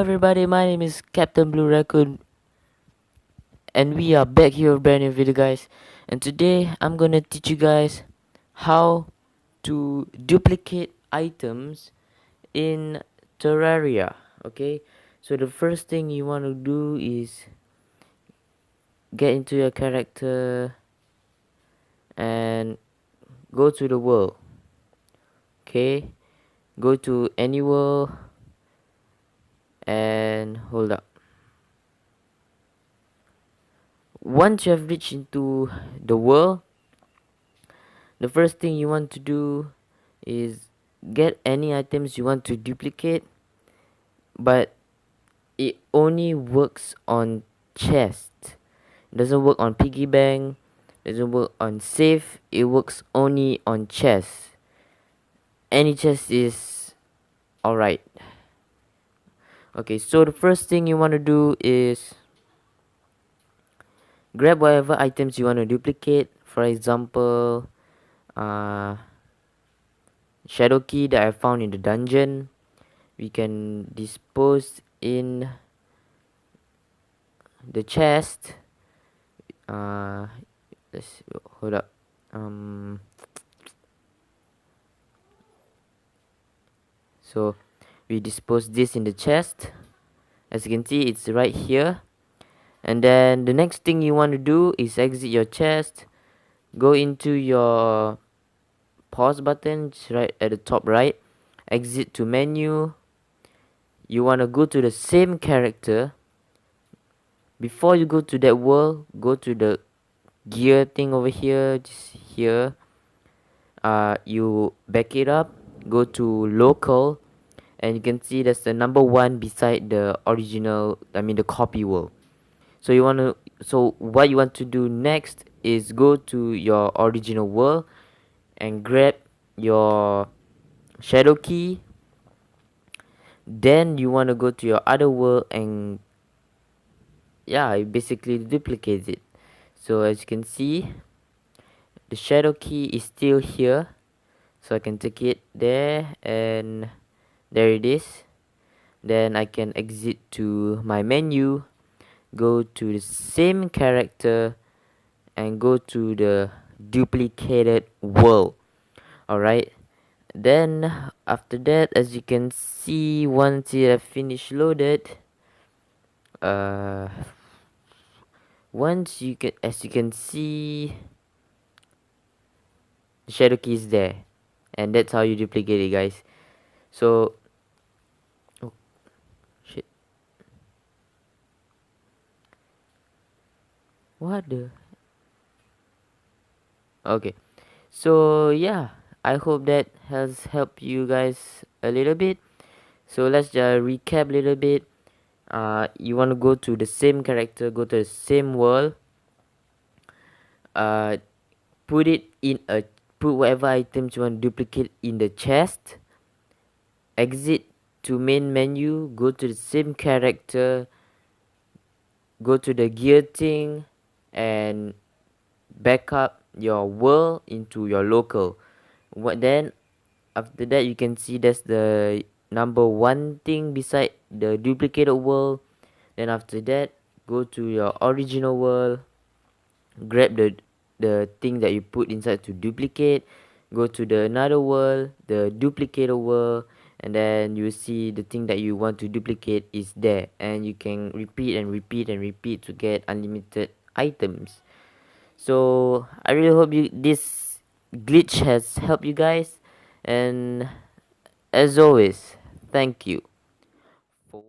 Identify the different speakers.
Speaker 1: everybody, my name is Captain Blue Raccoon and we are back here with a brand new video guys, and today I'm gonna teach you guys how to duplicate items in Terraria. Okay, so the first thing you want to do is get into your character and go to the world. Okay, go to any world and hold up. Once you have reached into the world, the first thing you want to do is get any items you want to duplicate, but it only works on chest. It doesn't work on piggy bank, doesn't work on safe, it works only on chest. Any chest is alright. Okay, so the first thing you want to do is grab whatever items you want to duplicate. For example, shadow key that I found in the dungeon, we can dispose in the chest. Let's hold up. So we dispose this in the chest. As you can see, it's right here. And then the next thing you want to do is exit your chest, go into your pause button right at the top right, exit to menu. You want to go to the same character. Before you go to that world, go to the gear thing over here, just here. You back it up, go to local, and you can see there's the number 1 beside the original, the copy world. So what you want to do next is go to your original world and grab your shadow key. Then you want to go to your other world and it basically duplicates it. So as you can see, the shadow key is still here, so I can take it there, and there it is. Then I can exit to my menu, go to the same character and go to the duplicated world. Alright, then after that, as you can see, once you have finished loaded, as you can see, the shadow key is there, and that's how you duplicate it, guys. So oh shit, what the okay, so yeah, I hope that has helped you guys a little bit. So let's just recap a little bit. You want to go to the same character, go to the same world, put whatever items you want to duplicate in the chest, exit to main menu, go to the same character, go to the gear thing, and back up your world into your local. Then after that, you can see there's the number 1 thing beside the duplicated world. Then after that, go to your original world, grab the thing that you put inside to duplicate, go to the another world, the duplicated world, and then you see the thing that you want to duplicate is there, and you can repeat and repeat and repeat to get unlimited items. So I really hope this glitch has helped you guys, and as always, thank you for